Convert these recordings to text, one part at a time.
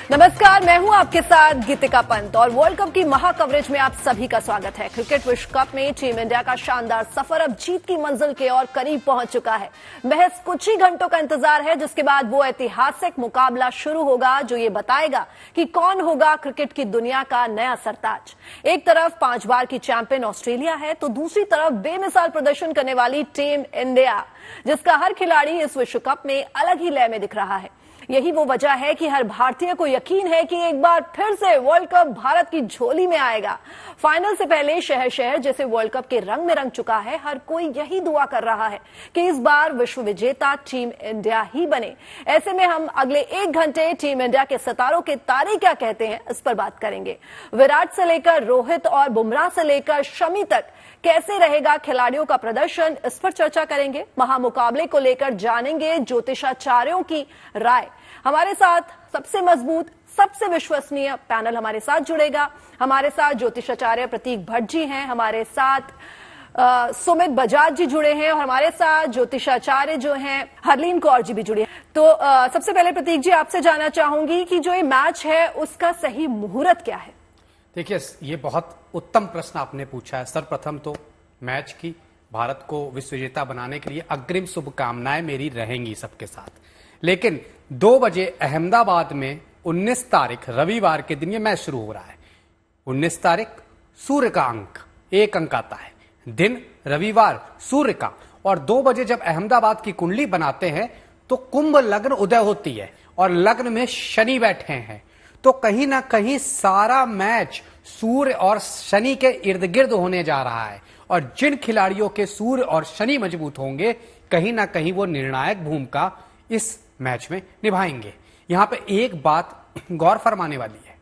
नमस्कार, मैं हूं आपके साथ गीतिका पंत और वर्ल्ड कप की महा कवरेज में आप सभी का स्वागत है। क्रिकेट विश्व कप में टीम इंडिया का शानदार सफर अब जीत की मंजिल के और करीब पहुंच चुका है। महज कुछ ही घंटों का इंतजार है, जिसके बाद वो ऐतिहासिक मुकाबला शुरू होगा जो ये बताएगा कि कौन होगा क्रिकेट की दुनिया का नया सरताज। एक तरफ 5 बार की चैंपियन ऑस्ट्रेलिया है, तो दूसरी तरफ बेमिसाल प्रदर्शन करने वाली टीम इंडिया, जिसका हर खिलाड़ी इस विश्व कप में अलग ही लय में दिख रहा है। यही वो वजह है कि हर भारतीय को यकीन है कि एक बार फिर से वर्ल्ड कप भारत की झोली में आएगा। फाइनल से पहले शहर शहर जैसे वर्ल्ड कप के रंग में रंग चुका है। हर कोई यही दुआ कर रहा है कि इस बार विश्व विजेता टीम इंडिया ही बने। ऐसे में हम अगले 1 घंटे टीम इंडिया के सितारों के तारे क्या कहते हैं, इस पर बात करेंगे। विराट से लेकर रोहित और बुमराह से लेकर शमी तक कैसे रहेगा खिलाड़ियों का प्रदर्शन, इस पर चर्चा करेंगे। महामुकाबले को लेकर जानेंगे ज्योतिषाचार्यों की राय। हमारे साथ सबसे मजबूत, सबसे विश्वसनीय पैनल हमारे साथ जुड़ेगा। हमारे साथ ज्योतिषाचार्य प्रतीक भट्ट जी हैं, हमारे साथ सुमित बजाज जी जुड़े हैं और हमारे साथ ज्योतिषाचार्य जो हैं हरलीन कौर जी भी जुड़ी हैं। तो सबसे पहले प्रतीक जी, आपसे जानना चाहूंगी कि जो ये मैच है उसका सही मुहूर्त क्या है? देखिए, ये बहुत उत्तम प्रश्न आपने पूछा है। सर्वप्रथम तो मैच की भारत को विश्व विजेता बनाने के लिए अग्रिम शुभकामनाएं मेरी रहेंगी सबके साथ। लेकिन 2 बजे अहमदाबाद में 19 तारीख रविवार के दिन ये मैच शुरू हो रहा है। 19 तारीख सूर्य का अंक 1 अंक आता है, दिन रविवार सूर्य का, और 2 बजे जब अहमदाबाद की कुंडली बनाते हैं तो कुंभ लग्न उदय होती है और लग्न में शनि बैठे हैं। तो कहीं ना कहीं सारा मैच सूर्य और शनि के इर्द गिर्द होने जा रहा है, और जिन खिलाड़ियों के सूर्य और शनि मजबूत होंगे कहीं ना कहीं वो निर्णायक भूमिका इस मैच में निभाएंगे। यहां पे एक बात गौर फरमाने वाली है,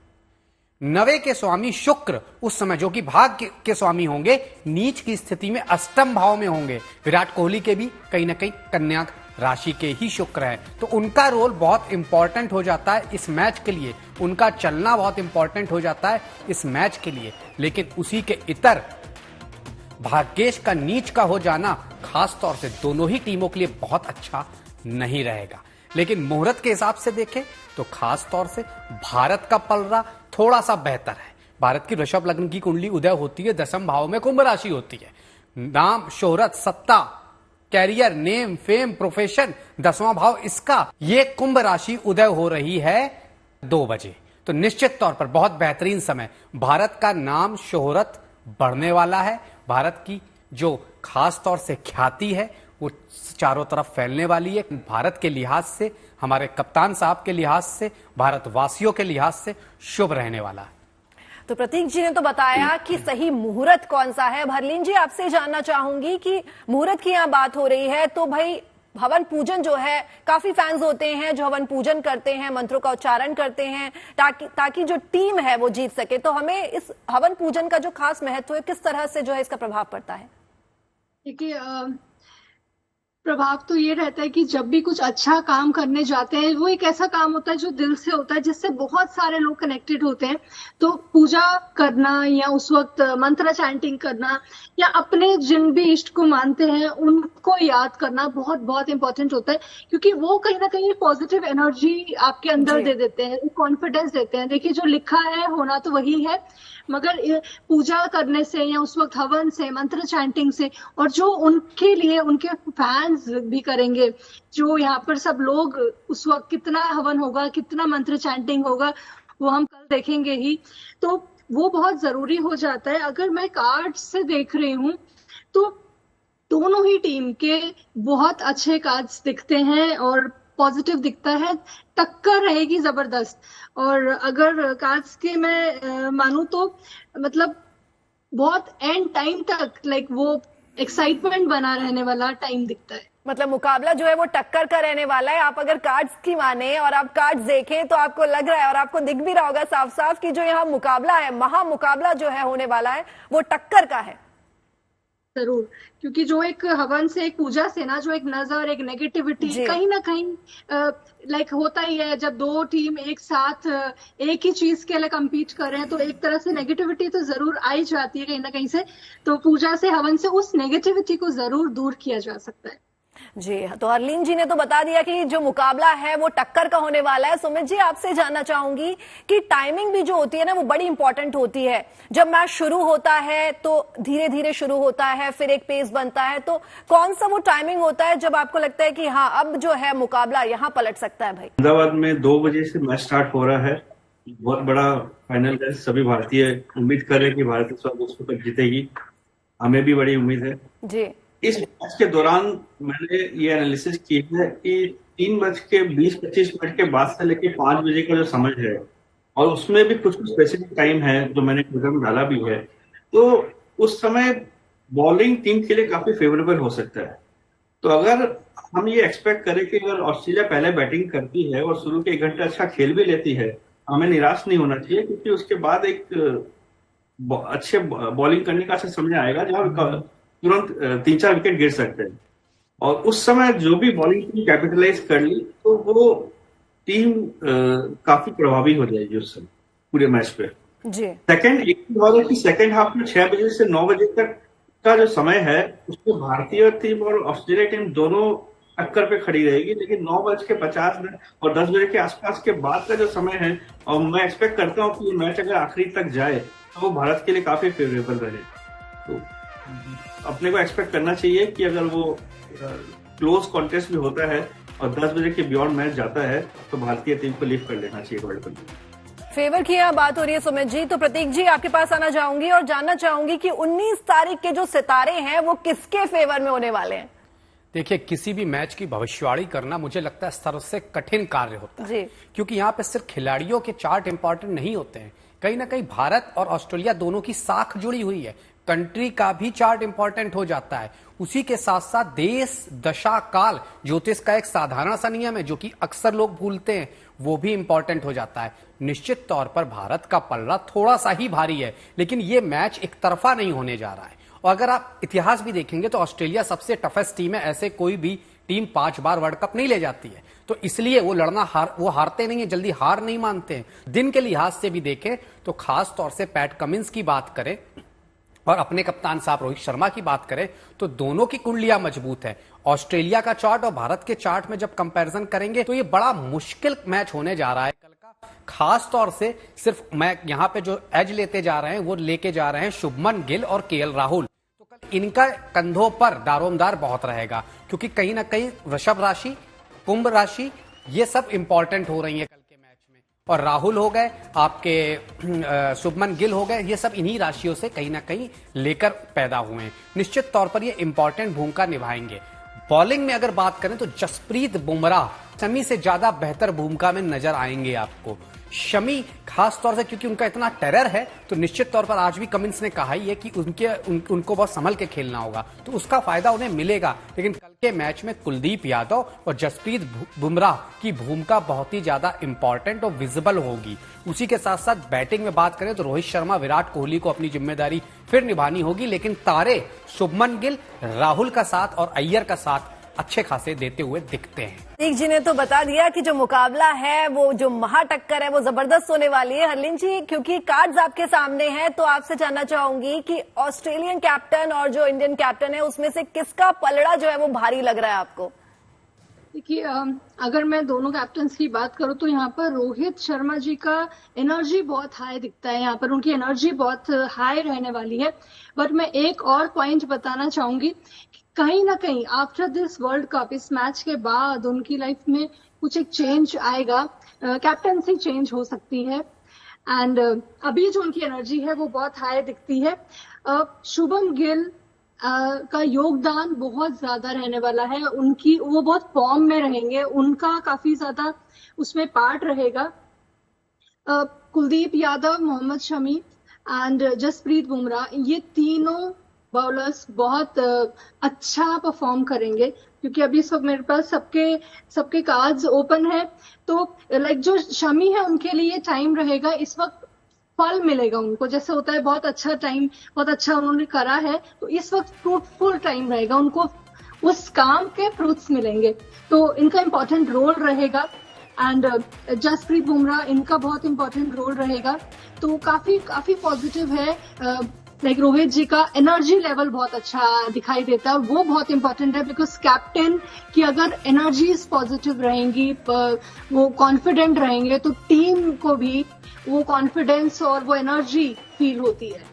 नवे के स्वामी शुक्र उस समय, जो कि भाग्य के स्वामी होंगे, नीच की स्थिति में अष्टम भाव में होंगे। विराट कोहली के भी कहीं ना कहीं कन्या राशि के ही शुक्र है, तो उनका रोल बहुत इंपॉर्टेंट हो जाता है इस मैच के लिए, उनका चलना बहुत इंपॉर्टेंट हो जाता है इस मैच के लिए। लेकिन उसी के इतर भाग्येश का नीच का हो जाना खास तौर से दोनों ही टीमों के लिए बहुत अच्छा नहीं रहेगा। लेकिन मुहूर्त के हिसाब से देखें तो खास तौर से भारत का पलड़ा थोड़ा सा बेहतर है। भारत की वृषभ लग्न की कुंडली उदय होती है, 10वें भाव में कुंभ राशि होती है। नाम, शोहरत, सत्ता, कैरियर, नेम, फेम, प्रोफेशन, 10वां भाव इसका, ये कुंभ राशि उदय हो रही है 2 बजे। तो निश्चित तौर पर बहुत बेहतरीन समय, भारत का नाम शोहरत बढ़ने वाला है। भारत की जो खास तौर से ख्याति है वो चारों तरफ फैलने वाली है। भारत के लिहाज से, हमारे कप्तान साहब के लिहाज से, भारतवासियों के लिहाज से शुभ रहने वाला है। तो प्रतीक जी ने तो बताया कि सही मुहूर्त कौन सा है। हरलीन जी, आपसे जानना चाहूंगी कि मुहूर्त की यहाँ बात हो रही है तो भाई हवन पूजन जो है, काफी फैंस होते हैं जो हवन पूजन करते हैं, मंत्रों का उच्चारण करते हैं ताकि जो टीम है वो जीत सके। तो हमें इस हवन पूजन का जो खास महत्व है, किस तरह से जो है इसका प्रभाव पड़ता है? देखिए, प्रभाव तो ये रहता है कि जब भी कुछ अच्छा काम करने जाते हैं, वो एक ऐसा काम होता है जो दिल से होता है, जिससे बहुत सारे लोग कनेक्टेड होते हैं। तो पूजा करना या उस वक्त मंत्र चैंटिंग करना या अपने जिन भी इष्ट को मानते हैं उनको याद करना बहुत बहुत इंपॉर्टेंट होता है, क्योंकि वो कहीं ना कहीं पॉजिटिव एनर्जी आपके अंदर दे देते हैं, कॉन्फिडेंस देते हैं। देखिए, जो लिखा है होना तो वही है, मगर पूजा करने से या उस वक्त हवन से, मंत्र चैंटिंग से, और जो उनके लिए उनके फैंस भी करेंगे, जो यहाँ पर सब लोग उस वक्त कितना हवन होगा, कितना मंत्र चैंटिंग होगा, वो हम कल देखेंगे ही। तो वो बहुत जरूरी हो जाता है। अगर मैं कार्ड से देख रही हूँ तो दोनों ही टीम के बहुत अच्छे कार्ड्स दिखते हैं और पॉजिटिव दिखता है, टक्कर रहेगी जबरदस्त। और अगर कार्ड्स के मैं मानूं तो मतलब बहुत एंड टाइम तक वो एक्साइटमेंट बना रहने वाला टाइम दिखता है। मतलब मुकाबला जो है वो टक्कर का रहने वाला है। आप अगर कार्ड्स की माने और आप कार्ड्स देखें तो आपको लग रहा है और आपको दिख भी रहा होगा साफ साफ कि जो यहाँ मुकाबला है, महामुकाबला जो है होने वाला है, वो टक्कर का है। जरूर, क्योंकि जो एक हवन से, एक पूजा से ना, जो एक नजर, एक नेगेटिविटी कहीं ना कहीं होता ही है। जब 2 टीम एक साथ एक ही चीज के लिए कम्पीट कर रहे हैं तो एक तरह से नेगेटिविटी तो जरूर आई जाती है कहीं ना कहीं से। तो पूजा से, हवन से उस नेगेटिविटी को जरूर दूर किया जा सकता है। जी, तो हरलीन जी ने तो बता दिया कि जो मुकाबला है वो टक्कर का होने वाला है। सुमित जी, आपसे जानना चाहूंगी कि टाइमिंग भी जो होती है ना वो बड़ी इंपॉर्टेंट होती है। जब मैच शुरू होता है तो धीरे धीरे शुरू होता है, फिर एक पेस बनता है, तो कौन सा वो टाइमिंग होता है जब आपको लगता है कि हाँ अब जो है मुकाबला यहाँ पलट सकता है? भाई, अहमदाबाद में 2 बजे से मैच स्टार्ट हो रहा है। बहुत बड़ा फाइनल है। सभी भारतीय उम्मीद कर रहे हैं कि भारत इस बार विश्व कप जीतेगी। हमें भी बड़ी उम्मीद है। जी, इस मैच के दौरान मैंने ये एनालिसिस की है कि 3:20-25 के बाद से लेके 5 बजे का जो समय है, और उसमें भी कुछ स्पेसिफिक टाइम है जो मैंने ट्विटर में डाला भी है, तो उस समय बॉलिंग टीम के लिए काफी फेवरेबल हो सकता है। तो अगर हम ये एक्सपेक्ट करें कि अगर ऑस्ट्रेलिया पहले बैटिंग करती है और शुरू के 1 घंटे अच्छा खेल भी लेती है, हमें निराश नहीं होना चाहिए, क्योंकि उसके बाद एक अच्छे बॉलिंग करने का अच्छा समय आएगा जहां तुरंत 3-4 विकेट गिर सकते हैं। और उस समय जो भी बॉलिंग टीम कैपिटलाइज कर ली तो वो टीम काफी प्रभावी हो जाएगी उस समय पूरे मैच पे। जी, सेकंड हाफ में 6 बजे से 9 बजे तक का जो समय है उसमें भारतीय टीम और ऑस्ट्रेलिया टीम दोनों टक्कर पे खड़ी रहेगी, लेकिन 9:50 और 10 बजे के आसपास के बाद का जो समय है, और मैं एक्सपेक्ट करता हूँ कि ये मैच अगर आखिरी तक जाए तो वो भारत के लिए काफी फेवरेबल रहे। तो अपने को एक्सपेक्ट करना चाहिए कि अगर वो क्लोज कॉन्टेस्ट भी होता है और 10 बजे के बियॉन्ड मैच जाता है तो भारतीय टीम को लीड कर लेना चाहिए वर्ल्ड कप में। फेवर की यहाँ बात हो रही है सुमित जी, तो प्रतीक जी आपके पास आना चाहूंगी और जानना चाहूंगी कि 19 तारीख के जो सितारे हैं वो किसके फेवर में होने वाले हैं? देखिए, किसी भी मैच की भविष्यवाणी करना मुझे लगता है सबसे कठिन कार्य होता है, क्योंकि यहाँ पे सिर्फ खिलाड़ियों के चार्ट इंपॉर्टेंट नहीं होते हैं। कहीं ना कहीं भारत और ऑस्ट्रेलिया दोनों की साख जुड़ी हुई है, कंट्री का भी चार्ट इंपॉर्टेंट हो जाता है। उसी के साथ साथ देश, दशा, काल, ज्योतिष का एक साधारण सा नियम है जो कि अक्सर लोग भूलते हैं, वो भी इंपॉर्टेंट हो जाता है। निश्चित तौर पर भारत का पलड़ा थोड़ा सा ही भारी है, लेकिन ये मैच एक तरफा नहीं होने जा रहा है। और अगर आप इतिहास भी देखेंगे तो ऑस्ट्रेलिया सबसे टफेस्ट टीम है, ऐसे कोई भी टीम 5 बार वर्ल्ड कप नहीं ले जाती है, तो इसलिए वो लड़ना वो हारते नहीं है, जल्दी हार नहीं मानते हैं। दिन के लिहाज से भी देखें तो खास तौर से पैट कमिंस की बात करें और अपने कप्तान साहब रोहित शर्मा की बात करें तो दोनों की कुंडलियां मजबूत है। ऑस्ट्रेलिया का चार्ट और भारत के चार्ट में जब कंपैरिजन करेंगे तो ये बड़ा मुश्किल मैच होने जा रहा है कल का। खास तौर से सिर्फ मैं यहां पे जो एज लेते जा रहे हैं वो लेके जा रहे हैं शुभमन गिल और केएल राहुल। तो कल इनका कंधों पर दारोमदार बहुत रहेगा, क्योंकि कहीं ना कहीं वृषभ राशि, कुंभ राशि, ये सब इंपॉर्टेंट हो रही है कल के मैच में। और राहुल हो गए, आपके शुभमन गिल हो गए, ये सब इन्हीं राशियों से कहीं ना कहीं लेकर पैदा हुए हैं। निश्चित तौर पर ये इंपॉर्टेंट भूमिका निभाएंगे। बॉलिंग में अगर बात करें तो जसप्रीत बुमराह शमी से ज्यादा बेहतर भूमिका में नजर आएंगे आपको। शमी खास तौर से क्योंकि उनका इतना टेरर है, तो निश्चित तौर पर आज भी कमिंस ने कहा ही है कि उनको बहुत संभल के खेलना होगा, तो उसका फायदा उन्हें मिलेगा। लेकिन कल के मैच में कुलदीप यादव और जसप्रीत बुमराह की भूमिका बहुत ही ज्यादा इंपॉर्टेंट और विजिबल होगी। उसी के साथ साथ बैटिंग में बात करें तो रोहित शर्मा, विराट कोहली को अपनी जिम्मेदारी फिर निभानी होगी, लेकिन तारे शुभमन गिल, राहुल का साथ और अय्यर का साथ अच्छे खासे देते हुए दिखते हैं। प्रतीक जी ने तो बता दिया कि जो मुकाबला है, वो जो महाटक्कर है, वो जबरदस्त होने वाली है। हरलीन जी, क्योंकि कार्ड्स आपके सामने हैं, तो आपसे जानना चाहूंगी कि ऑस्ट्रेलियन कैप्टन और जो इंडियन कैप्टन है उसमें से किसका पलड़ा जो है वो भारी लग रहा है आपको? देखिए, अगर मैं दोनों कैप्टन्स की बात करूं तो यहाँ पर रोहित शर्मा जी का एनर्जी बहुत हाई दिखता है। यहाँ पर उनकी एनर्जी बहुत हाई रहने वाली है। बट मैं एक और पॉइंट बताना चाहूंगी कि कहीं ना कहीं आफ्टर दिस वर्ल्ड कप, इस मैच के बाद उनकी लाइफ में कुछ एक चेंज आएगा, कैप्टनसी चेंज हो सकती है। एंड अभी जो उनकी एनर्जी है वो बहुत हाई दिखती है। शुभम गिल का योगदान बहुत ज्यादा रहने वाला है। वो बहुत फॉर्म में रहेंगे, उनका काफी ज्यादा उसमें पार्ट रहेगा। कुलदीप यादव, मोहम्मद शमी एंड जसप्रीत बुमराह, ये तीनों बॉलर्स बहुत अच्छा परफॉर्म करेंगे, क्योंकि अभी सब मेरे पास सबके कार्ड्स ओपन है। तो लाइक जो शमी है उनके लिए टाइम रहेगा, इस वक्त फल मिलेगा उनको, जैसे होता है बहुत अच्छा उन्होंने करा है, तो इस वक्त फ्रूटफुल टाइम रहेगा, उनको उस काम के फ्रूट्स मिलेंगे, तो इनका इंपॉर्टेंट रोल रहेगा। एंड जसप्रीत बुमराह, इनका बहुत इंपॉर्टेंट रोल रहेगा। तो काफी पॉजिटिव है लाइक रोहित जी का एनर्जी लेवल बहुत अच्छा दिखाई देता है, वो बहुत इंपॉर्टेंट है बिकॉज कैप्टन की अगर एनर्जीज पॉजिटिव रहेंगी, वो कॉन्फिडेंट रहेंगे, तो टीम को भी वो कॉन्फिडेंस और वो एनर्जी फील होती है।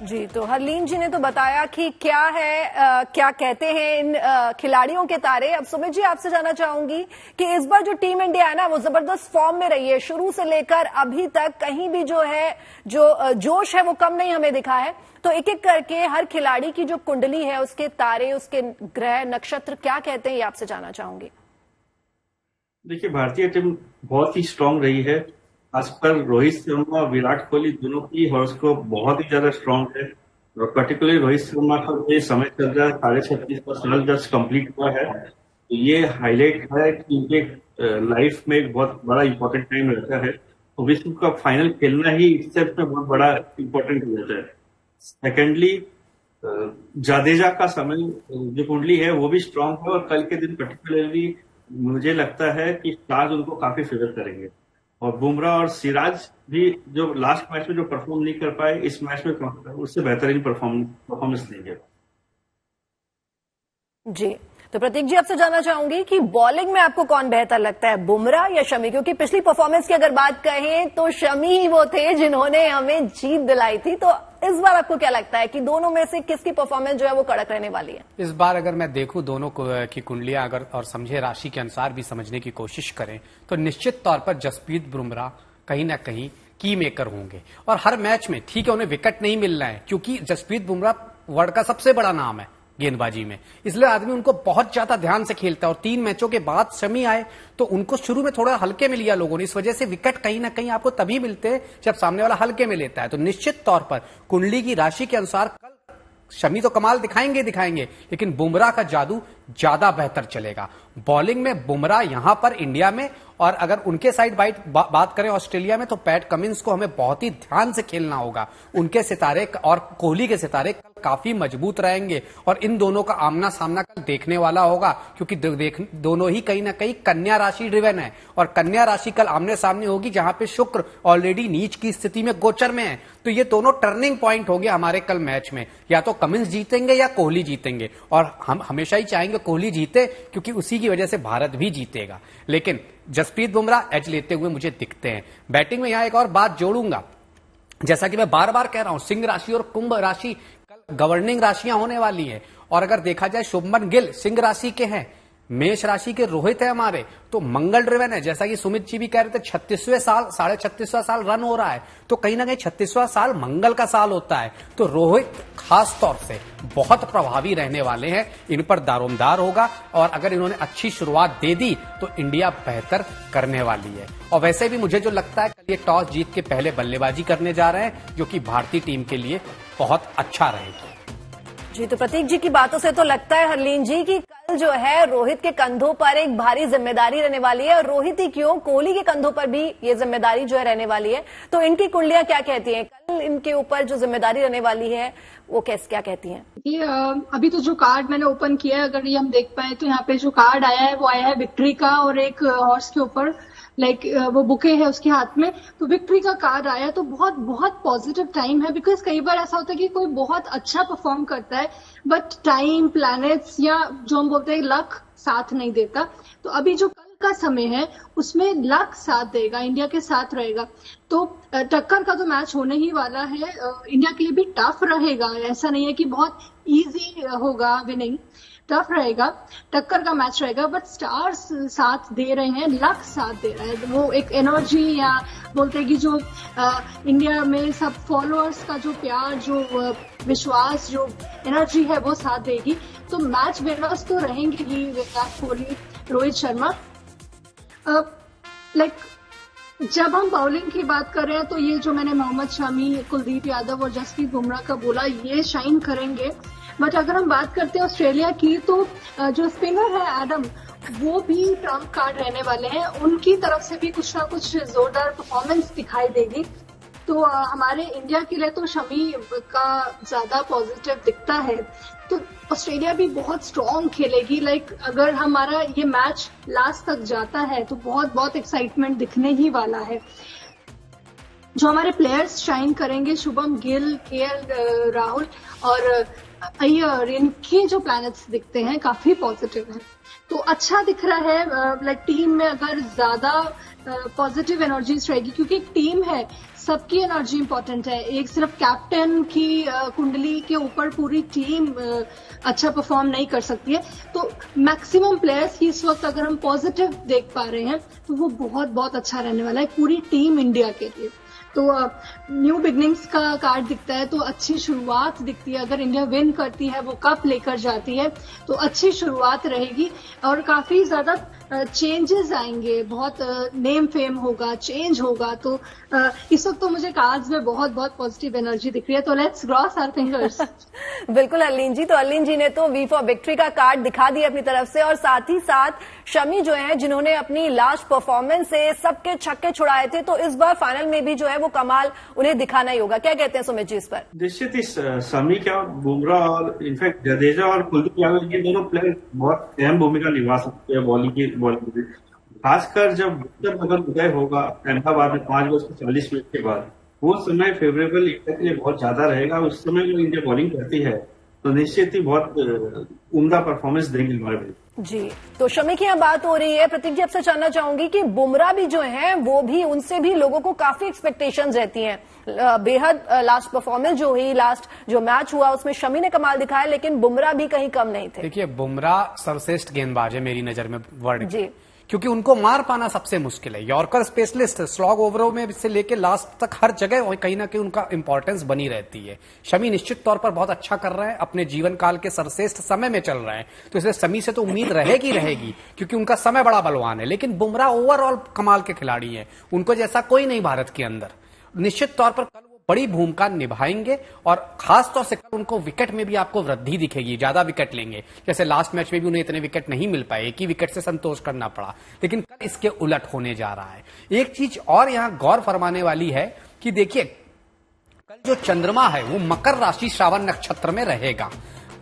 जी, तो हरलीन जी ने तो बताया कि क्या है, क्या कहते हैं इन खिलाड़ियों के तारे। अब सुमित जी आपसे जानना चाहूंगी कि इस बार जो टीम इंडिया है ना, वो जबरदस्त फॉर्म में रही है, शुरू से लेकर अभी तक कहीं भी जो है जो जोश है वो कम नहीं हमें दिखा है। तो एक एक करके हर खिलाड़ी की जो कुंडली है, उसके तारे, उसके ग्रह नक्षत्र क्या कहते हैं, ये आपसे जानना चाहूंगी। देखिए, भारतीय टीम बहुत ही स्ट्रांग रही है, खासकर रोहित शर्मा और विराट कोहली दोनों की हॉरोस्कोप बहुत ही ज्यादा स्ट्रांग है। और पर्टिकुलरली रोहित शर्मा का ये समय चल रहा है, 36.5 साल जस्ट कंप्लीट हुआ है, तो ये हाईलाइट है कि उनके लाइफ में एक बहुत बड़ा इंपॉर्टेंट टाइम रहता है। तो विश्व कप फाइनल खेलना ही इस सेट में बहुत बड़ा इंपॉर्टेंट हो जाता है। सेकेंडली, जाडेजा का समय जो कुंडली है वो भी स्ट्रांग है, और कल के दिन पर्टिकुलरली मुझे लगता है कि स्टार्स उनको काफी फेवर करेंगे। और बुमराह और सिराज भी जो लास्ट मैच में जो परफॉर्म नहीं कर पाए, इस मैच में उससे बेहतरीन परफॉर्मेंस देंगे। जी, तो प्रतीक जी आपसे जानना चाहूंगी कि बॉलिंग में आपको कौन बेहतर लगता है, बुमराह या शमी? क्योंकि पिछली परफॉर्मेंस की अगर बात कहें तो शमी ही वो थे जिन्होंने हमें जीत दिलाई थी। तो इस बार आपको क्या लगता है कि दोनों में से किसकी परफॉर्मेंस जो है वो कड़क रहने वाली है? इस बार अगर मैं देखूं दोनों की कुंडलियां अगर और समझे राशि के अनुसार भी समझने की कोशिश करें, तो निश्चित तौर पर जसप्रीत बुमराह कहीं ना कहीं की मेकर होंगे। और हर मैच में ठीक है, उन्हें विकेट नहीं मिल रहा है, क्योंकि जसप्रीत बुमराह वर्ल्ड का सबसे बड़ा नाम है गेंदबाजी में, इसलिए आदमी उनको बहुत ज्यादा ध्यान से खेलता है। और 3 मैचों के बाद शमी आए तो उनको शुरू में थोड़ा हल्के में लिया लोगों ने, इस वजह से विकेट कहीं ना कहीं आपको तभी मिलते हैं जब सामने वाला हल्के में लेता है। तो निश्चित तौर पर कुंडली की राशि के अनुसार कल शमी तो कमाल दिखाएंगे, लेकिन बुमराह का जादू ज्यादा बेहतर चलेगा। बॉलिंग में बुमराह यहां पर इंडिया में, और अगर उनके साइड बात करें ऑस्ट्रेलिया में, तो पैट कमिंस को हमें बहुत ही ध्यान से खेलना होगा। उनके सितारे और कोहली के सितारे कल काफी मजबूत रहेंगे, और इन दोनों का आमना सामना कल देखने वाला होगा, क्योंकि दोनों ही कहीं ना कहीं कन्या राशि ड्रिवन है, और कन्या राशि कल आमने सामने होगी, जहां पे शुक्र ऑलरेडी नीच की स्थिति में गोचर में है। तो ये दोनों टर्निंग पॉइंट होंगे हमारे कल मैच में, या तो कमिंस जीतेंगे या कोहली जीतेंगे, और हम हमेशा ही चाहेंगे कोहली जीते, क्योंकि उसी की वजह से भारत भी जीतेगा। लेकिन जसप्रीत बुमराह एज लेते हुए मुझे दिखते हैं। बैटिंग में यहां एक और बात जोड़ूंगा, जैसा कि मैं बार बार कह रहा हूं, सिंह राशि और कुंभ राशि कल गवर्निंग राशियां होने वाली हैं। और अगर देखा जाए, शुभमन गिल सिंह राशि के हैं, मेष राशि के रोहित है हमारे, तो मंगल ड्रिवन है। जैसा कि सुमित जी भी कह रहे थे, 36वें साल 36.5वां साल रन हो रहा है, तो कहीं ना कहीं 36वां साल मंगल का साल होता है। तो रोहित खास तौर से बहुत प्रभावी रहने वाले हैं, इन पर दारोमदार होगा, और अगर इन्होंने अच्छी शुरुआत दे दी तो इंडिया बेहतर करने वाली है। और वैसे भी मुझे जो लगता है, कल ये टॉस जीत के पहले बल्लेबाजी करने जा रहे हैं, जो कि भारतीय टीम के लिए बहुत अच्छा रहेगा। जी, तो प्रतीक जी की बातों से तो लगता है हरलीन जी कि कल जो है रोहित के कंधों पर एक भारी जिम्मेदारी रहने वाली है, और रोहित ही क्यों, कोहली के कंधों पर भी ये जिम्मेदारी जो है रहने वाली है। तो इनकी कुंडलियां क्या कहती हैं, कल इनके ऊपर जो जिम्मेदारी रहने वाली है वो क्या कहती हैं? ये अभी तो जो कार्ड मैंने ओपन किया है, अगर ये हम देख पाए तो यहाँ पे जो कार्ड आया है वो आया है विक्ट्री का, और एक हॉर्स के ऊपर वो बुके है उसके हाथ में, तो विक्ट्री का कार्ड आया। तो बहुत बहुत पॉजिटिव टाइम है, बिकॉज कई बार ऐसा होता है कि कोई बहुत अच्छा परफॉर्म करता है, बट टाइम, प्लैनेट्स, या जो हम बोलते हैं लक साथ नहीं देता। तो अभी जो कल का समय है उसमें लक साथ देगा, इंडिया के साथ रहेगा। तो टक्कर का तो मैच होने ही वाला है, इंडिया के लिए भी टफ रहेगा, ऐसा नहीं है कि बहुत इजी होगा विनिंग, टफ रहेगा, टक्कर का मैच रहेगा। बट स्टार्स साथ दे रहे हैं, लक साथ दे रहा है, वो एक एनर्जी, या बोलते हैं कि जो इंडिया में सब फॉलोअर्स का जो प्यार, जो विश्वास, जो एनर्जी है वो साथ देगी। तो मैच विनर्स तो रहेंगे ही विराट कोहली, रोहित शर्मा। जब हम बॉलिंग की बात कर रहे हैं तो ये जो मैंने मोहम्मद शमी, कुलदीप यादव और जसप्रीत बुमराह का बोला, ये शाइन करेंगे। बट अगर हम बात करते हैं ऑस्ट्रेलिया की, तो जो स्पिनर है एडम, वो भी ट्रम्प कार्ड रहने वाले हैं, उनकी तरफ से भी कुछ ना कुछ जोरदार परफॉर्मेंस दिखाई देगी। तो हमारे इंडिया के लिए तो शमी का ज्यादा पॉजिटिव दिखता है। तो ऑस्ट्रेलिया भी बहुत स्ट्रॉन्ग खेलेगी, अगर हमारा ये मैच लास्ट तक जाता है तो बहुत बहुत एक्साइटमेंट दिखने ही वाला है। जो हमारे प्लेयर्स शाइन करेंगे, शुभम गिल, केएल राहुल और अय्यर, इनके जो प्लैनेट्स दिखते हैं काफी पॉजिटिव हैं। तो अच्छा दिख रहा है। लाइक टीम में अगर ज्यादा पॉजिटिव एनर्जीज रहेगी, क्योंकि एक टीम है, सबकी एनर्जी इंपॉर्टेंट है। एक सिर्फ कैप्टन की कुंडली के ऊपर पूरी टीम अच्छा परफॉर्म नहीं कर सकती है। तो मैक्सिमम प्लेयर्स की इस वक्त अगर हम पॉजिटिव देख पा रहे हैं तो वो बहुत बहुत अच्छा रहने वाला है पूरी टीम इंडिया के लिए। तो न्यू बिगनिंग्स का कार्ड दिखता है, तो अच्छी शुरुआत दिखती है। अगर इंडिया विन करती है, वो कप लेकर जाती है, तो अच्छी शुरुआत रहेगी और काफी ज्यादा चेंजेस आएंगे, बहुत नेम फेम होगा, चेंज होगा। तो इस वक्त तो मुझे कार्ड्स में बहुत बहुत पॉजिटिव एनर्जी दिख रही है। तो लेट्स क्रॉस आवर फिंगर्स। बिल्कुल अरलीन जी, तो अरलीन जी ने तो वी फॉर विक्ट्री का कार्ड दिखा दिया अपनी तरफ से, और साथ ही साथ शमी जो है जिन्होंने अपनी लास्ट परफॉर्मेंस से सबके छक्के छुड़ाए थे, तो इस बार फाइनल में भी जो है वो कमाल उन्हें दिखाना ही होगा। क्या कहते हैं सुमित जी इस पर? निश्चित ही शमी क्या, बुमराह और इनफैक्ट जडेजा और कुलदीप यादव, ये दोनों प्लेयर बहुत अहम भूमिका निभा सकते हैं बॉलिंग में। खासकर जब अगर उदय होगा अहमदाबाद में 5:40 के बाद, वो समय फेवरेबल इंडिया के लिए बहुत ज्यादा रहेगा। उस समय जो इंडिया बॉलिंग करती है तो निश्चित ही बहुत उम्दा परफॉर्मेंस देंगे हमारे जी। तो शमी की यहाँ बात हो रही है, प्रतीक जी आपसे जानना चाहूंगी कि बुमराह भी जो हैं वो भी, उनसे भी लोगों को काफी एक्सपेक्टेशंस रहती हैं। बेहद लास्ट परफॉर्मेंस जो हुई, लास्ट जो मैच हुआ उसमें शमी ने कमाल दिखाया, लेकिन बुमराह भी कहीं कम नहीं थे। देखिए, बुमराह सर्वश्रेष्ठ गेंदबाज है मेरी नजर में वर्ल्ड जी, क्योंकि उनको मार पाना सबसे मुश्किल है। यॉर्कर स्पेशलिस्ट, स्लॉग ओवरों में से लेके लास्ट तक हर जगह कहीं ना कहीं उनका इंपॉर्टेंस बनी रहती है। शमी निश्चित तौर पर बहुत अच्छा कर रहे हैं, अपने जीवन काल के सर्वश्रेष्ठ समय में चल रहे हैं, तो इसलिए शमी से तो उम्मीद रहेगी क्योंकि उनका समय बड़ा बलवान है। लेकिन बुमराह ओवरऑल कमाल के खिलाड़ी हैं, उनको जैसा कोई नहीं भारत के अंदर। निश्चित तौर पर कल वो बड़ी भूमिका निभाएंगे और खासतौर से कल उनको विकेट में भी आपको वृद्धि दिखेगी, ज्यादा विकेट लेंगे। जैसे लास्ट मैच में भी उन्हें इतने विकेट नहीं मिल पाए, एक ही विकेट से संतोष करना पड़ा, लेकिन कल इसके उलट होने जा रहा है। एक चीज और यहां गौर फरमाने वाली है कि देखिए, कल जो चंद्रमा है वो मकर राशि श्रावण नक्षत्र में रहेगा।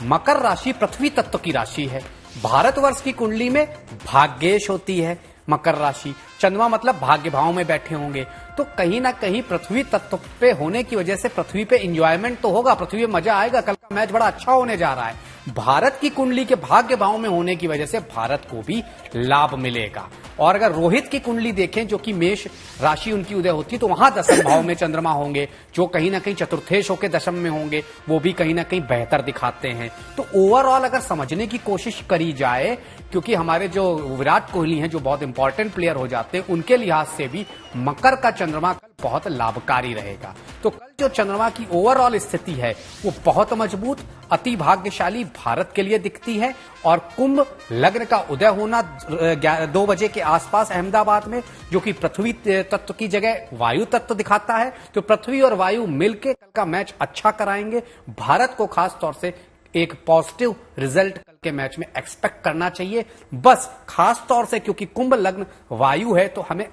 मकर राशि पृथ्वी तत्व की राशि है। भारतवर्ष की कुंडली में भाग्येश होती है मकर राशि, चंद्रमा मतलब भाग्य भाव में बैठे होंगे, तो कहीं ना कहीं पृथ्वी तत्व पे होने की वजह से पृथ्वी पे एंजॉयमेंट तो होगा, पृथ्वी पे मजा आएगा। कल का मैच बड़ा अच्छा होने जा रहा है। भारत की कुंडली के भाग्य भाव में होने की वजह से भारत को भी लाभ मिलेगा। और अगर रोहित की कुंडली देखें, जो कि मेष राशि उनकी उदय होती है, तो वहां दशम भाव में चंद्रमा होंगे, जो कहीं ना कहीं चतुर्थेश होकर दशम में होंगे, वो भी कहीं ना कहीं बेहतर दिखाते हैं। तो ओवरऑल अगर समझने की कोशिश करी जाए, क्योंकि हमारे जो विराट कोहली हैं जो बहुत इंपॉर्टेंट प्लेयर हो जाते हैं, उनके लिहाज से भी मकर का चंद्रमा कल बहुत लाभकारी रहेगा। तो कल जो चंद्रमा की ओवरऑल स्थिति है वो बहुत मजबूत, अति भाग्यशाली भारत के लिए दिखती है। और कुंभ लग्न का उदय होना 2 बजे के आसपास अहमदाबाद में, जो कि पृथ्वी तत्व की जगह वायु तत्व दिखाता है, तो पृथ्वी और वायु मिलकर कल का मैच अच्छा कराएंगे। भारत को खास तौर से एक पॉजिटिव रिजल्ट कल के मैच में एक्सपेक्ट करना चाहिए। बस खास तौर से क्योंकि कुंभ लग्न वायु है, तो हमें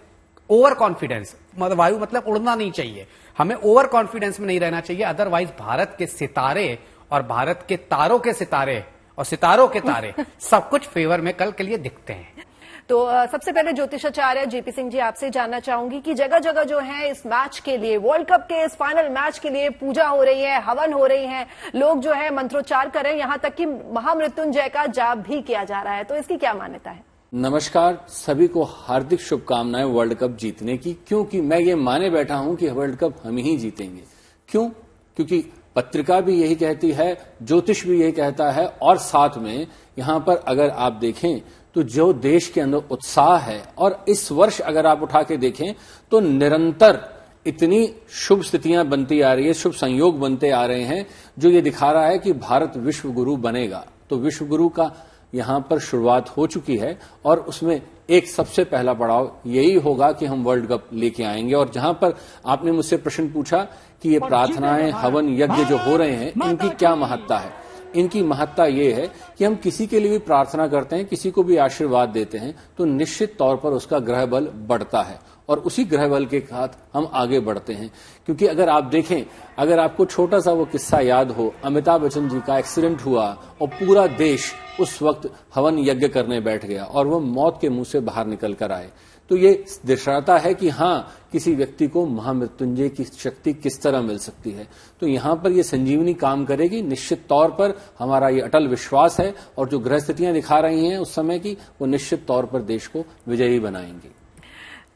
ओवर कॉन्फिडेंस, मतलब वायु मतलब उड़ना नहीं चाहिए, हमें ओवर कॉन्फिडेंस में नहीं रहना चाहिए। अदरवाइज भारत के सितारे और भारत के तारों के सितारे और सितारों के तारे सब कुछ फेवर में कल के लिए दिखते हैं। तो सबसे पहले ज्योतिषाचार्य जेपी सिंह जी आपसे जानना चाहूंगी कि जगह जगह जो है इस मैच के लिए, वर्ल्ड कप के इस फाइनल मैच के लिए पूजा हो रही है, हवन हो रही है, लोग जो है मंत्रोच्चार कर रहे हैं, यहां तक कि महामृत्युंजय का जाप भी किया जा रहा है, तो इसकी क्या मान्यता है? नमस्कार, सभी को हार्दिक शुभकामनाएं वर्ल्ड कप जीतने की, क्योंकि मैं ये माने बैठा हूं कि वर्ल्ड कप हम ही जीतेंगे। क्यों? क्योंकि पत्रिका भी यही कहती है, ज्योतिष भी यही कहता है, और साथ में यहां पर अगर आप देखें तो जो देश के अंदर उत्साह है, और इस वर्ष अगर आप उठा के देखें तो निरंतर इतनी शुभ स्थितियां बनती आ रही है, शुभ संयोग बनते आ रहे हैं, जो ये दिखा रहा है कि भारत विश्व गुरु बनेगा। तो विश्व गुरु का यहां पर शुरुआत हो चुकी है, और उसमें एक सबसे पहला पड़ाव यही होगा कि हम वर्ल्ड कप लेके आएंगे। और जहां पर आपने मुझसे प्रश्न पूछा कि ये प्रार्थनाएं, हवन, यज्ञ जो हो रहे हैं, इनकी क्या महत्ता है? इनकी महत्ता ये है कि हम किसी के लिए भी प्रार्थना करते हैं, किसी को भी आशीर्वाद देते हैं, तो निश्चित तौर पर उसका ग्रह बल बढ़ता है, और उसी ग्रह बल के साथ हम आगे बढ़ते हैं। क्योंकि अगर आप देखें, अगर आपको छोटा सा वो किस्सा याद हो, अमिताभ बच्चन जी का एक्सीडेंट हुआ और पूरा देश उस वक्त हवन यज्ञ करने बैठ गया और वो मौत के मुंह से बाहर निकल कर आए। तो ये दर्शाता है कि हाँ, किसी व्यक्ति को महामृत्युंजय की शक्ति किस तरह मिल सकती है। तो यहां पर ये संजीवनी काम करेगी, निश्चित तौर पर हमारा ये अटल विश्वास है, और जो ग्रह स्थितियां दिखा रही हैं उस समय की, वो निश्चित तौर पर देश को विजयी बनाएंगी।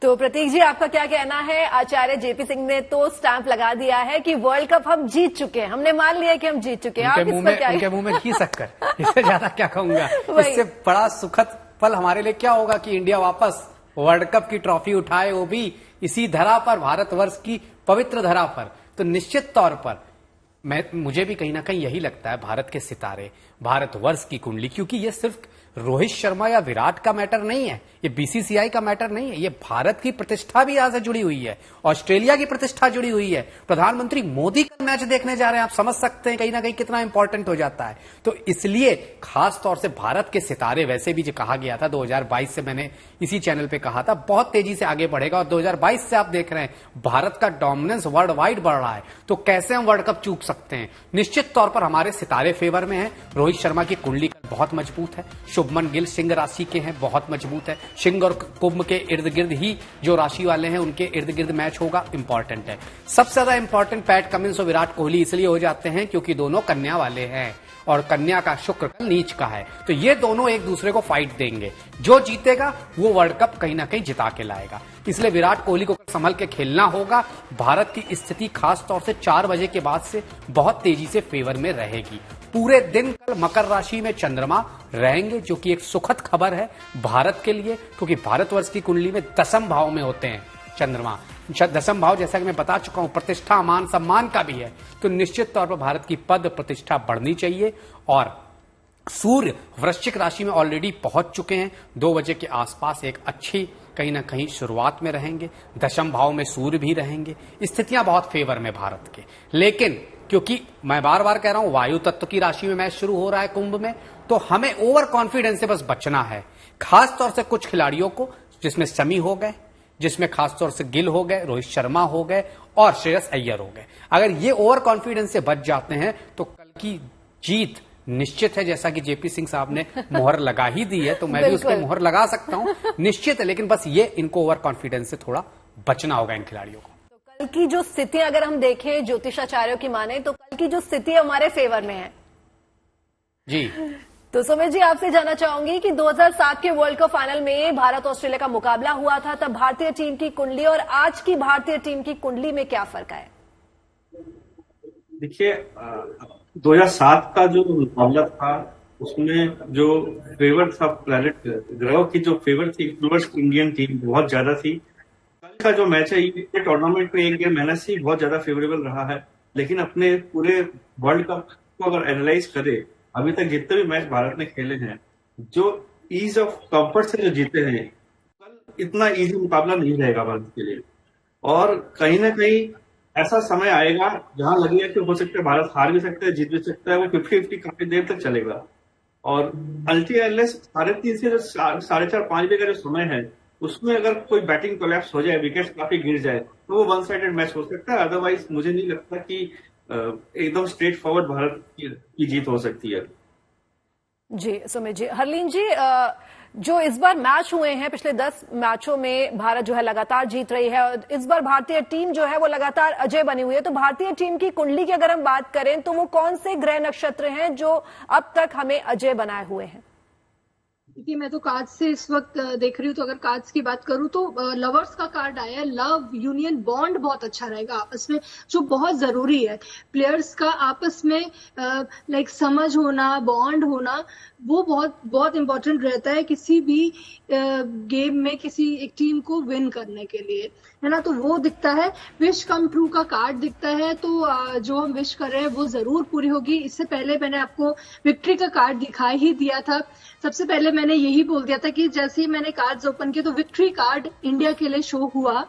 तो प्रतीक जी, आपका क्या कहना है? आचार्य जेपी सिंह ने तो स्टैंप लगा दिया है कि वर्ल्ड कप हम जीत चुके हैं, हमने मान लिया कि हम जीत चुके हैं। उनके मुंह में घी शक्कर, इससे ज्यादा क्या कहूंगा। इससे बड़ा सुखद पल हमारे लिए क्या होगा कि इंडिया वापस वर्ल्ड कप की ट्रॉफी उठाए, वो भी इसी धरा पर, भारतवर्ष की पवित्र धरा पर। तो निश्चित तौर पर मुझे भी कहीं ना कहीं यही लगता है, भारत के सितारे, भारतवर्ष की कुंडली, क्योंकि ये सिर्फ रोहित शर्मा या विराट का मैटर नहीं है, ये बीसीसीआई का मैटर नहीं है, ये भारत की प्रतिष्ठा भी यहां से जुड़ी हुई है, ऑस्ट्रेलिया की प्रतिष्ठा जुड़ी हुई है। प्रधानमंत्री मोदी का मैच देखने जा रहे हैं, आप समझ सकते हैं कहीं ना कहीं कितना इंपॉर्टेंट हो जाता है। तो इसलिए खास तौर से भारत के सितारे, वैसे भी जो कहा गया था 2022 से, मैंने इसी चैनल पे कहा था, बहुत तेजी से आगे बढ़ेगा, और 2022 से आप देख रहे हैं भारत का डोमिनेंस वर्ल्ड वाइड बढ़ रहा है। तो कैसे हम वर्ल्ड कप चूक सकते हैं? निश्चित तौर पर हमारे सितारे फेवर में हैं। रोहित शर्मा की कुंडली बहुत मजबूत है, शुभमन गिल सिंह राशि के हैं, बहुत मजबूत है। सिंह और कुंभ के इर्द गिर्द ही जो राशि वाले हैं उनके इर्द गिर्द मैच होगा, इंपॉर्टेंट है। सबसे ज्यादा इंपॉर्टेंट पैट कमिंस और विराट कोहली इसलिए हो जाते हैं क्योंकि दोनों कन्या वाले हैं, और कन्या का शुक्र नीच का है। तो ये दोनों एक दूसरे को फाइट देंगे, जो जीतेगा वो वर्ल्ड कप कहीं ना कहीं जिता के लाएगा। इसलिए विराट कोहली को संभल के खेलना होगा। भारत की स्थिति खास तौर से 4 बजे के बाद से बहुत तेजी से फेवर में रहेगी। पूरे दिन कल मकर राशि में चंद्रमा रहेंगे, जो कि एक सुखद खबर है भारत के लिए, क्योंकि भारतवर्ष की कुंडली में 10वें भाव में होते हैं चंद्रमा। 10वां भाव, जैसा कि मैं बता चुका हूं, प्रतिष्ठा, मान सम्मान का भी है। तो निश्चित तौर पर भारत की पद प्रतिष्ठा बढ़नी चाहिए। और सूर्य वृश्चिक राशि में ऑलरेडी पहुंच चुके हैं, 2 बजे के आसपास एक अच्छी कहीं ना कहीं शुरुआत में रहेंगे। 10वें भाव में सूर्य भी रहेंगे, स्थितियां बहुत फेवर में भारत के। लेकिन क्योंकि मैं बार बार कह रहा हूं, वायु तत्व की राशि में मैच शुरू हो रहा है कुंभ में, तो हमें ओवर कॉन्फिडेंस से बस बचना है। खास तौर से कुछ खिलाड़ियों को, जिसमें शमी हो गए, जिसमें खासतौर से गिल हो गए, रोहित शर्मा हो गए और श्रेयस अय्यर हो गए, अगर ये ओवर कॉन्फिडेंस से बच जाते हैं तो कल की जीत निश्चित है। जैसा कि जेपी सिंह साहब ने मोहर लगा ही दी है, तो मैं भी उस पर मोहर लगा सकता हूं, निश्चित है। लेकिन बस ये इनको ओवर कॉन्फिडेंस से थोड़ा बचना होगा इन खिलाड़ियों को। तो कल की जो स्थिति अगर हम देखें ज्योतिषाचार्यों की माने, तो कल की जो स्थिति हमारे फेवर में है जी। तो सुमित जी, आपसे जानना चाहूंगी कि 2007 के वर्ल्ड कप फाइनल में भारत ऑस्ट्रेलिया का मुकाबला हुआ था, तब भारतीय टीम की कुंडली और आज की भारतीय टीम की कुंडली में क्या फर्क है? देखिए, 2007 का जो मुकाबला था उसमें जो फेवर था, प्लैनेट ग्रह की जो फेवर थी टुवर्ड्स इंडियन टीम बहुत ज्यादा थी। कल का जो मैच है ये टूर्नामेंट में एक गेम मेहनत ही बहुत ज्यादा फेवरेबल रहा है। लेकिन अपने पूरे वर्ल्ड कप को अगर एनालाइज करें, अभी तक जितने भी मैच भारत ने खेले हैं, जो ईज ऑफ कंफर्ट से जो जीते हैं, कल इतना इजी मुकाबला नहीं रहेगा भारत के लिए। और कहीं ना कहीं ऐसा समय आएगा जहां लगेगा कि हो सकता है भारत हार भी सकता है, जीत भी सकता है, वो 50-50 काफी देर तक चलेगा। और अल्टीमेटली 3:30 से जो 4:30-5 बजे का जो समय है, उसमें अगर कोई बैटिंग कोलैप्स हो जाए, विकेट काफी गिर जाए, तो वो 1 साइडेड मैच हो सकता है। अदरवाइज मुझे नहीं लगता कि एकदम स्ट्रेट फॉरवर्ड भारत की जीत हो सकती है। जी सुमित जी। हरलीन जी, जो इस बार मैच हुए हैं, पिछले 10 मैचों में भारत जो है लगातार जीत रही है, और इस बार भारतीय टीम जो है वो लगातार अजय बनी हुई है। तो भारतीय टीम की कुंडली की अगर हम बात करें, तो वो कौन से ग्रह नक्षत्र हैं जो अब तक हमें अजय बनाए हुए हैं? देखिए, मैं तो कार्ड्स से इस वक्त देख रही हूँ, तो अगर कार्ड्स की बात करूँ तो लवर्स का कार्ड आया है। लव, यूनियन, बॉन्ड बहुत अच्छा रहेगा आपस में, जो बहुत जरूरी है। प्लेयर्स का आपस में लाइक समझ होना, बॉन्ड होना, वो बहुत बहुत इंपॉर्टेंट रहता है किसी भी गेम में, किसी एक टीम को विन करने के लिए, है ना। तो वो दिखता है। विश कम ट्रू का कार्ड दिखता है, तो जो हम विश कर रहे हैं वो जरूर पूरी होगी। इससे पहले मैंने आपको विक्ट्री का कार्ड दिखा ही दिया था। सबसे पहले मैंने यही बोल दिया था कि जैसे ही मैंने कार्ड्स ओपन किए तो विक्ट्री कार्ड इंडिया के लिए शो हुआ,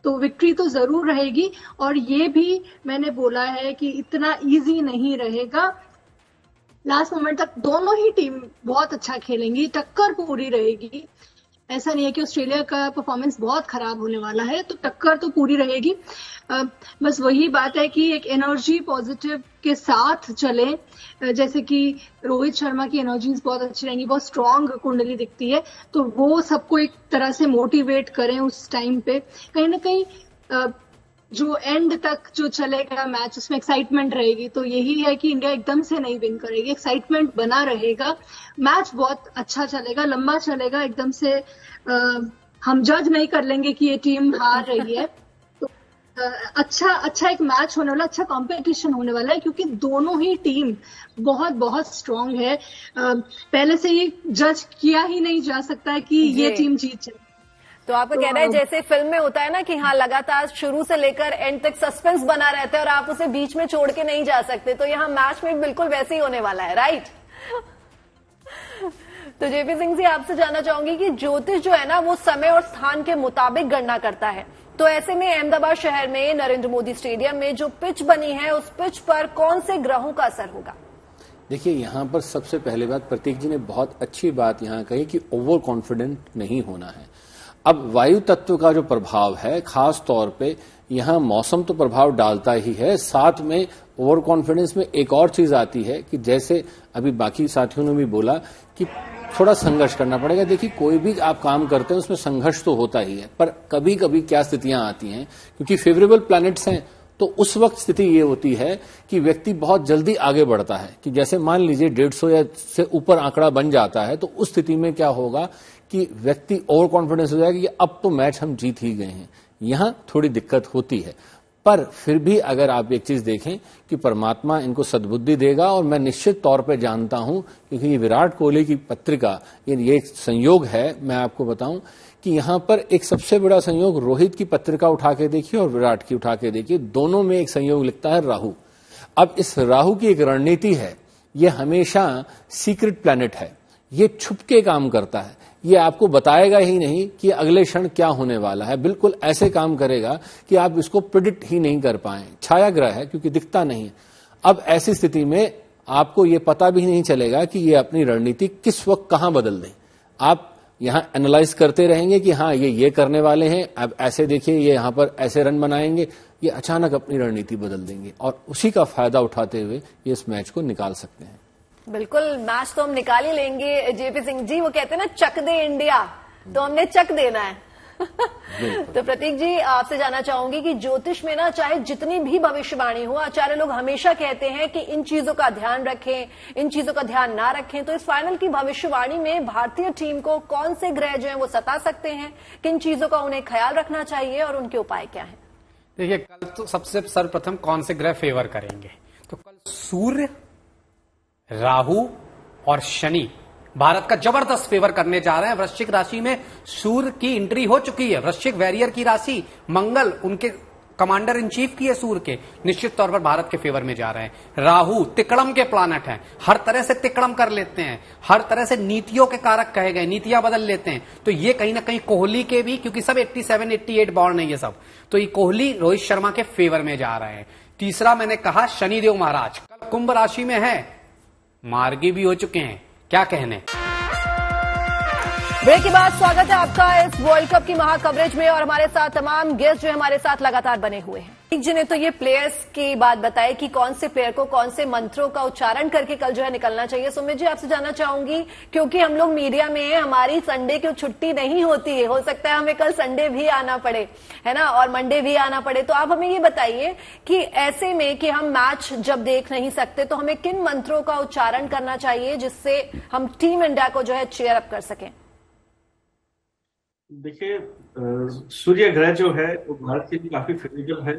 तो विक्ट्री तो जरूर रहेगी। और ये भी मैंने बोला है कि इतना इजी नहीं रहेगा, लास्ट मोमेंट तक दोनों ही टीम बहुत अच्छा खेलेंगी, टक्कर पूरी रहेगी। ऐसा नहीं है कि ऑस्ट्रेलिया का परफॉर्मेंस बहुत खराब होने वाला है, तो टक्कर तो पूरी रहेगी। बस वही बात है कि एक एनर्जी पॉजिटिव के साथ चले, जैसे कि रोहित शर्मा की एनर्जीज बहुत अच्छी रहेंगी, बहुत स्ट्रांग कुंडली दिखती है, तो वो सबको एक तरह से मोटिवेट करें उस टाइम पे। कहीं ना कहीं जो एंड तक जो चलेगा मैच, उसमें एक्साइटमेंट रहेगी। तो यही है कि इंडिया एकदम से नहीं विन करेगी, एक्साइटमेंट बना रहेगा, मैच बहुत अच्छा चलेगा, लंबा चलेगा। एकदम से हम जज नहीं कर लेंगे कि ये टीम हार रही है। तो अच्छा एक मैच होने वाला, अच्छा कंपटीशन होने वाला है, क्योंकि दोनों ही टीम बहुत बहुत स्ट्रांग है। पहले से ये जज किया ही नहीं जा सकता है कि ये टीम जीत जाए। तो आपका कहना है जैसे फिल्म में होता है ना कि हाँ लगातार शुरू से लेकर एंड तक सस्पेंस बना रहता है और आप उसे बीच में छोड़ के नहीं जा सकते, तो यहाँ मैच में बिल्कुल वैसे ही होने वाला है, राइट? तो जेपी सिंह जी, आपसे जानना चाहूंगी कि ज्योतिष जो है ना वो समय और स्थान के मुताबिक गणना करता है, तो ऐसे में अहमदाबाद शहर में नरेंद्र मोदी स्टेडियम में जो पिच बनी है उस पिच पर कौन से ग्रहों का असर होगा? देखिए, यहाँ पर सबसे पहले बात प्रतीक जी ने बहुत अच्छी बात यहाँ कही कि ओवर कॉन्फिडेंट नहीं होना है। अब वायु तत्व का जो प्रभाव है, खास तौर पे यहाँ मौसम तो प्रभाव डालता ही है, साथ में ओवर कॉन्फिडेंस में एक और चीज आती है कि जैसे अभी बाकी साथियों ने भी बोला कि थोड़ा संघर्ष करना पड़ेगा। देखिए, कोई भी आप काम करते हैं उसमें संघर्ष तो होता ही है, पर कभी कभी क्या स्थितियां आती हैं, क्योंकि फेवरेबल प्लैनेट्स हैं, तो उस वक्त स्थिति ये होती है कि व्यक्ति बहुत जल्दी आगे बढ़ता है। कि जैसे मान लीजिए 150 या से ऊपर आंकड़ा बन जाता है, तो उस स्थिति में क्या होगा कि व्यक्ति ओवर कॉन्फिडेंस हो जाएगा कि अब तो मैच हम जीत ही गए हैं। यहां थोड़ी दिक्कत होती है, पर फिर भी अगर आप एक चीज देखें कि परमात्मा इनको सद्बुद्धि देगा, और मैं निश्चित तौर पे जानता हूं, क्योंकि ये विराट कोहली की पत्रिका, ये संयोग है। मैं आपको बताऊं कि यहां पर एक सबसे बड़ा संयोग, रोहित की पत्रिका उठा के देखिए और विराट की उठा के देखिए, दोनों में एक संयोग लिखता है राहु। अब इस राहु की एक रणनीति है, ये हमेशा सीक्रेट प्लैनेट है, ये छुप के काम करता है, ये आपको बताएगा ही नहीं कि अगले क्षण क्या होने वाला है। बिल्कुल ऐसे काम करेगा कि आप इसको प्रिडिक्ट ही नहीं कर पाए। छाया ग्रह है क्योंकि दिखता नहीं है। अब ऐसी स्थिति में आपको ये पता भी नहीं चलेगा कि ये अपनी रणनीति किस वक्त कहां बदल दें। आप यहां एनालाइज करते रहेंगे कि हाँ ये करने वाले हैं, अब ऐसे देखिए ये यहां पर ऐसे रन बनाएंगे, ये अचानक अपनी रणनीति बदल देंगे और उसी का फायदा उठाते हुए ये इस मैच को निकाल सकते हैं। बिल्कुल, मैच तो हम निकाल ही लेंगे जेपी सिंह जी। वो कहते हैं ना चक दे इंडिया, तो हमने चक देना है। तो प्रतीक जी, आपसे जानना चाहूंगी कि ज्योतिष में ना चाहे जितनी भी भविष्यवाणी हो, आचार्य लोग हमेशा कहते हैं कि इन चीजों का ध्यान रखें, इन चीजों का ध्यान ना रखें। तो इस फाइनल की भविष्यवाणी में भारतीय टीम को कौन से ग्रह जो है वो सता सकते हैं, किन चीजों का उन्हें ख्याल रखना चाहिए और उनके उपाय क्या है? देखिए, कल तो सबसे सर्वप्रथम कौन से ग्रह फेवर करेंगे, तो कल सूर्य, राहु और शनि भारत का जबरदस्त फेवर करने जा रहे हैं। वृश्चिक राशि में सूर्य की एंट्री हो चुकी है। वृश्चिक वैरियर की राशि, मंगल उनके कमांडर इन चीफ की है सूर्य के, निश्चित तौर पर भारत के फेवर में जा रहे हैं। राहु तिकड़म के प्लानट हैं, हर तरह से तिकड़म कर लेते हैं, हर तरह से नीतियों के कारक कहे गए, नीतियां बदल लेते हैं। तो ये कहीं ना कहीं कोहली के भी, क्योंकि सब 87, 88 बॉर्न है ये सब, तो ये कोहली रोहित शर्मा के फेवर में जा रहे हैं। तीसरा मैंने कहा शनिदेव महाराज कल कुंभ राशि में है, मार्गी भी हो चुके हैं, क्या कहने। ब्रेक के बाद स्वागत है आपका इस वर्ल्ड कप की महा कवरेज में, और हमारे साथ तमाम गेस्ट जो हमारे साथ लगातार बने हुए हैं। एक जी ने तो ये प्लेयर्स की बात बताई कि कौन से प्लेयर को कौन से मंत्रों का उच्चारण करके कल जो है निकलना चाहिए। सुमित जी, आपसे जानना चाहूंगी, क्योंकि हम लोग मीडिया में हैं, हमारी संडे की छुट्टी नहीं होती है, हो सकता है हमें कल संडे भी आना पड़े, है ना, और मंडे भी आना पड़े, तो आप हमें ये बताइए कि ऐसे में कि हम मैच जब देख नहीं सकते तो हमें किन मंत्रों का उच्चारण करना चाहिए जिससे हम टीम इंडिया को जो है चीयर अप कर सकें। देखिए, सूर्य ग्रह जो है वो भारत के लिए काफी फेवरेबल है,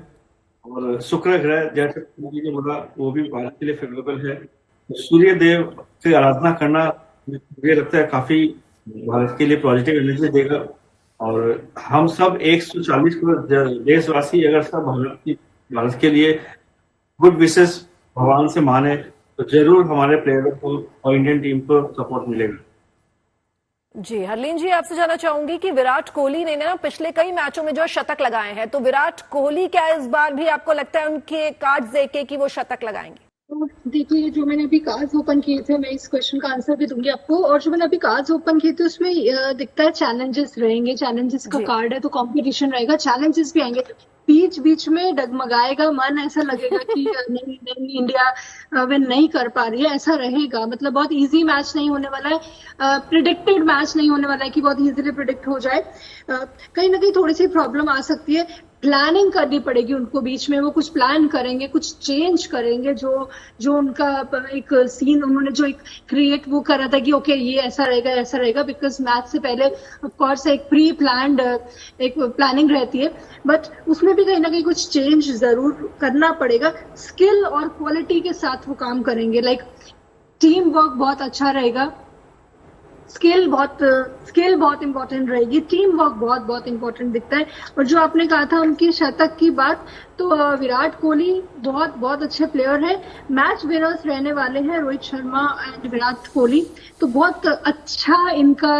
और शुक्र ग्रह जैसे ने बोला वो भी भारत के लिए फेवरेबल है। तो सूर्य देव की आराधना करना मुझे लगता है काफी भारत के लिए पॉजिटिव एनर्जी देगा। और हम सब 140 करोड़ देशवासी अगर सब भारत के लिए गुड विशेष भगवान से माने तो जरूर हमारे प्लेयरों को और इंडियन टीम को सपोर्ट मिलेगा। जी हरलीन जी, आपसे जानना चाहूंगी कि विराट कोहली ने ना पिछले कई मैचों में जो शतक लगाए हैं, तो विराट कोहली क्या इस बार भी आपको लगता है उनके कार्ड्स देके कि वो शतक लगाएंगे? देखिए, जो मैंने अभी कार्ड्स ओपन किए थे, मैं इस क्वेश्चन का आंसर भी दूंगी आपको, और जो मैंने अभी कार्ड्स ओपन किए थे उसमें दिखता है चैलेंजेस रहेंगे, चैलेंजेस का जी। कार्ड है तो कंपटीशन रहेगा, चैलेंजेस भी आएंगे, बीच बीच में डगमगाएगा मन, ऐसा लगेगा कि नहीं नहीं इंडिया विन नहीं कर पा रही है, ऐसा रहेगा। मतलब बहुत इजी मैच नहीं होने वाला है, प्रिडिक्टेड मैच नहीं होने वाला है कि बहुत इजीली प्रिडिक्ट हो जाए। कहीं ना कहीं थोड़ी सी प्रॉब्लम आ सकती है, प्लानिंग करनी पड़ेगी उनको, बीच में वो कुछ प्लान करेंगे, कुछ चेंज करेंगे, जो उनका एक सीन उन्होंने जो एक क्रिएट वो करा था कि ओके ये ऐसा रहेगा, बिकॉज मैच से पहले ऑफ कोर्स एक प्री प्लान्ड एक प्लानिंग रहती है, बट उसमें भी कहीं ना कहीं कुछ चेंज जरूर करना पड़ेगा। स्किल और क्वालिटी के साथ वो काम करेंगे, लाइक टीम वर्क बहुत अच्छा रहेगा, स्किल बहुत इंपॉर्टेंट रहेगी, टीम वर्क बहुत इंपॉर्टेंट दिखता है। और जो आपने कहा था उनकी शतक की बात, तो विराट कोहली बहुत अच्छे प्लेयर है, मैच विनर्स रहने वाले हैं रोहित शर्मा एंड विराट कोहली, तो बहुत अच्छा इनका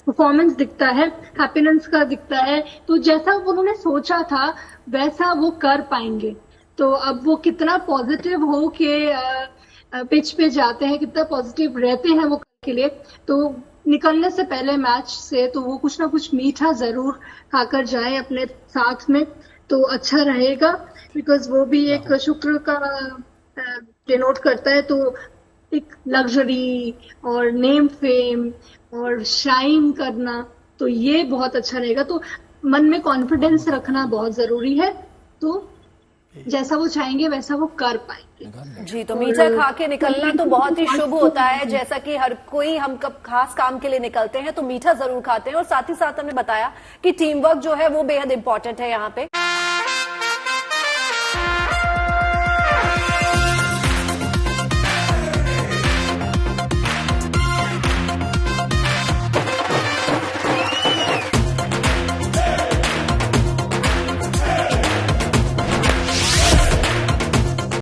परफॉर्मेंस दिखता है, हैप्पीनेस का दिखता है, तो जैसा उन्होंने सोचा था वैसा वो कर पाएंगे। तो अब वो कितना पॉजिटिव हो के पिच पे जाते हैं, कितना पॉजिटिव रहते हैं वो के लिए, तो निकलने से पहले मैच से तो वो कुछ ना कुछ मीठा जरूर खाकर जाए अपने साथ में, तो अच्छा रहेगा, बिकॉज वो भी एक शुक्र का डिनोट करता है, तो एक लग्जरी और नेम फेम और शाइन करना, तो ये बहुत अच्छा रहेगा। तो मन में कॉन्फिडेंस रखना बहुत जरूरी है, तो जैसा वो चाहेंगे वैसा वो कर पाएंगे। जी, तो मीठा खा के निकलना तो बहुत ही शुभ होता है, जैसा कि हर कोई हम कब खास काम के लिए निकलते हैं तो मीठा जरूर खाते हैं, और साथ ही साथ हमने बताया कि टीम वर्क जो है वो बेहद इंपॉर्टेंट है यहाँ पे।